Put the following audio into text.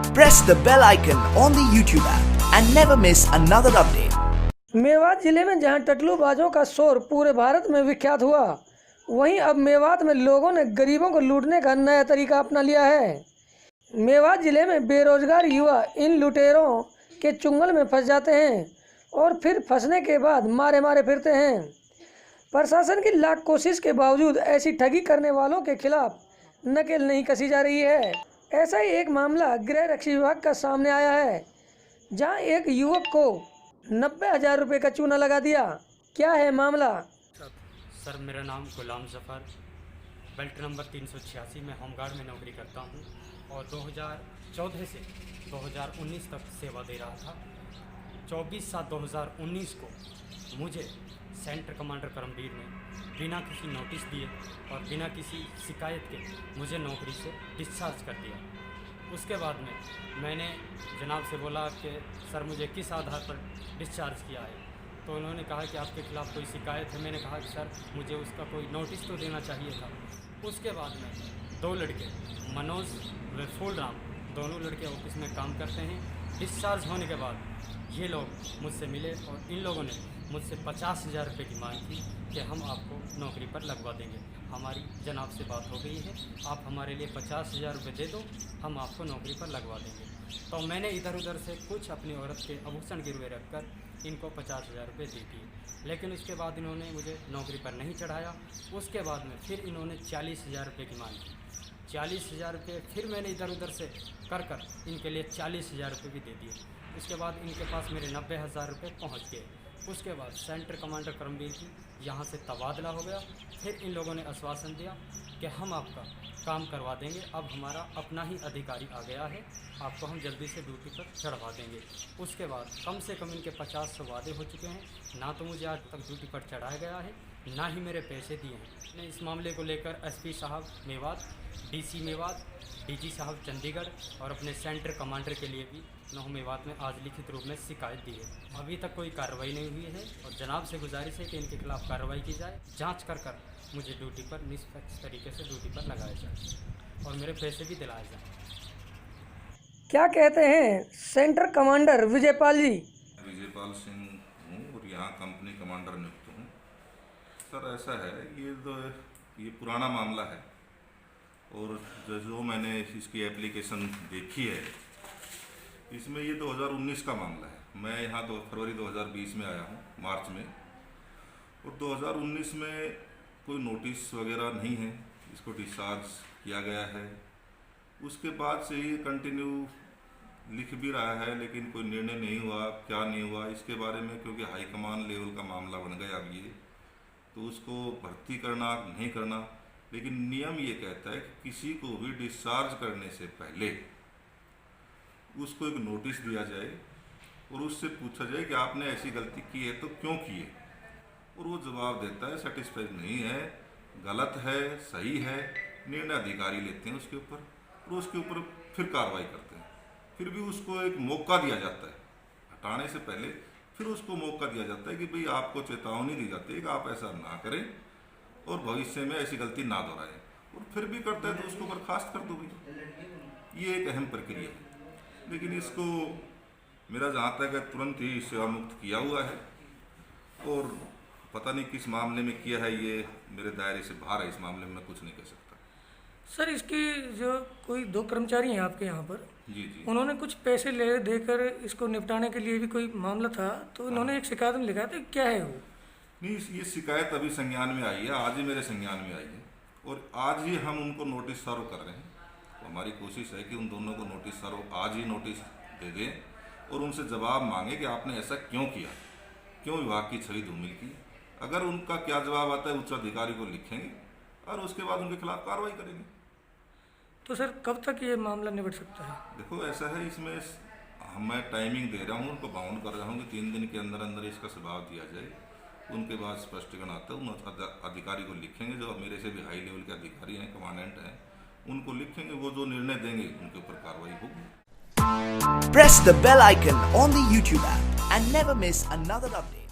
Press the bell icon on the YouTube app and never miss another update. Mewat जिले में जहां टटलूबाजों का शोर पूरे भारत में विख्यात हुआ, वहीं अब मेवात में लोगों ने गरीबों को लूटने का नया तरीका अपना लिया है। मेवात जिले में बेरोजगार युवा इन लुटेरों के चुंगल में फंस जाते हैं और फिर फंसने के बाद मारे मारे फिरते हैं। प्रशासन की लाख कोशिश के बावजूद ऐसी ठगी करने वालों के खिलाफ नकेल नहीं कसी जा रही है। ऐसा ही एक मामला गृह रक्षा विभाग का सामने आया है, जहां एक युवक को 90,000 रुपये का चूना लगा दिया। क्या है मामला? सर मेरा नाम गुलाम ज़फ़र, बेल्ट नंबर 386 में होमगार्ड में नौकरी करता हूं और 2014 से 2019 तक सेवा दे रहा था। 24/7/2019 को मुझे सेंटर कमांडर करमवीर ने बिना किसी नोटिस दिए और बिना किसी शिकायत के मुझे नौकरी से डिस्चार्ज कर दिया। उसके बाद में मैंने जनाब से बोला कि सर मुझे किस आधार पर डिस्चार्ज किया है, तो उन्होंने कहा कि आपके खिलाफ़ कोई शिकायत है। मैंने कहा कि सर मुझे उसका कोई नोटिस तो देना चाहिए था। उसके बाद में दो लड़के मनोज व फूलराम, दोनों लड़के ऑफिस में काम करते हैं। डिस्चार्ज होने के बाद ये लोग मुझसे मिले और इन लोगों ने मुझसे 50,000 रुपये की मांग की कि हम आपको नौकरी पर लगवा देंगे। हमारी जनाब से बात हो गई है, आप हमारे लिए 50,000 रुपये दे दो, हम आपको नौकरी पर लगवा देंगे। तो मैंने इधर उधर से कुछ अपनी औरत के आभूषण गिरवे रखकर इनको 50,000 रुपये दे दिए, लेकिन उसके बाद इन्होंने मुझे नौकरी पर नहीं चढ़ाया। उसके बाद में फिर इन्होंने 40,000 रुपये की मांग की। 40,000 रुपये फिर मैंने इधर उधर से कर इनके लिए 40,000 रुपये भी दे दिए। उसके बाद इनके पास मेरे 90,000 रुपये पहुँच गए। उसके बाद सेंटर कमांडर करमवीर की यहाँ से तबादला हो गया। फिर इन लोगों ने आश्वासन दिया कि हम आपका काम करवा देंगे, अब हमारा अपना ही अधिकारी आ गया है, आपको हम जल्दी से ड्यूटी पर चढ़वा देंगे। उसके बाद कम से कम इनके 50 वादे हो चुके हैं, ना तो मुझे आज तक ड्यूटी पर चढ़ाया गया है, ना ही मेरे पैसे दिए हैं। मैंने इस मामले को लेकर एसपी साहब मेवात, डीसी मेवात, डीजी साहब चंडीगढ़ और अपने सेंटर कमांडर के लिए भी नौ मेवात में आज लिखित रूप में शिकायत दी है। अभी तक कोई कार्रवाई नहीं हुई है और जनाब से गुजारिश है कि इनके खिलाफ कार्रवाई की जाए, जांच कर मुझे ड्यूटी पर निष्पक्ष तरीके से ड्यूटी पर लगाया जाए और मेरे पैसे भी दिलाए जाए। क्या कहते हैं सेंटर कमांडर विजयपाल जी? विजयपाल सिंह हूँ और यहाँ कंपनी कमांडर नियुक्त हूँ। सर ऐसा है, ये पुराना मामला है और जो मैंने इसकी एप्लीकेशन देखी है, इसमें ये 2019 का मामला है। मैं यहाँ तो फरवरी 2020 में आया हूँ, मार्च में, और 2019 में कोई नोटिस वगैरह नहीं है, इसको डिस्चार्ज किया गया है। उसके बाद से ये कंटिन्यू लिख भी रहा है, लेकिन कोई निर्णय नहीं हुआ। क्या नहीं हुआ इसके बारे में, क्योंकि हाईकमान लेवल का मामला बन गया अब ये, तो उसको भर्ती करना नहीं करना। लेकिन नियम ये कहता है कि किसी को भी डिस्चार्ज करने से पहले उसको एक नोटिस दिया जाए और उससे पूछा जाए कि आपने ऐसी गलती की है तो क्यों की है, और वो जवाब देता है सेटिस्फाइड नहीं है, गलत है, सही है, निर्णय अधिकारी लेते हैं उसके ऊपर और उसके ऊपर फिर कार्रवाई करते हैं। फिर भी उसको एक मौका दिया जाता है, हटाने से पहले फिर उसको मौका दिया जाता है कि भाई आपको चेतावनी दी जाती है कि आप ऐसा ना करें और भविष्य में ऐसी गलती ना दोहराएं, और फिर भी करता है तो उसको बर्खास्त कर दो भाई। ये एक अहम प्रक्रिया है, लेकिन इसको मेरा जहाँ तक है तुरंत ही सेवा मुक्त किया हुआ है और पता नहीं किस मामले में किया है, ये मेरे दायरे से बाहर है। इस मामले में मैं कुछ नहीं कह सकता। सर इसकी जो कोई 2 कर्मचारी हैं आपके यहाँ पर, जी, उन्होंने कुछ पैसे ले देकर इसको निपटाने के लिए भी कोई मामला था, तो इन्होंने एक शिकायत में लिखा था, क्या है वो? नहीं, ये शिकायत अभी संज्ञान में आई है, आज ही मेरे संज्ञान में आई है और आज ही हम उनको नोटिस सर्व कर रहे हैं। तो हमारी कोशिश है कि उन दोनों को नोटिस सर्व आज ही नोटिस दे दें और उनसे जवाब मांगे कि आपने ऐसा क्यों किया, क्यों विभाग की छवि धूमिल की। अगर उनका क्या जवाब आता है उच्च अधिकारी को लिखेंगे और उसके बाद उनके खिलाफ कार्रवाई करेंगे। तो सर कब तक ये मामला निपट सकता है? देखो ऐसा है, इसमें मैं टाइमिंग दे रहा हूँ, उनको बाउंड कर रहा हूँ कि 3 दिन के अंदर अंदर इसका जवाब दिया जाए। उनके बाद स्पष्टीकरण आता है, उन अधिकारी को लिखेंगे जो मेरे से भी हाई लेवल के अधिकारी हैं, कमांडेंट हैं, उनको लिखेंगे, वो जो निर्णय देंगे उनके ऊपर कार्रवाई होगी। Press the bell icon on the YouTube app and never miss another update.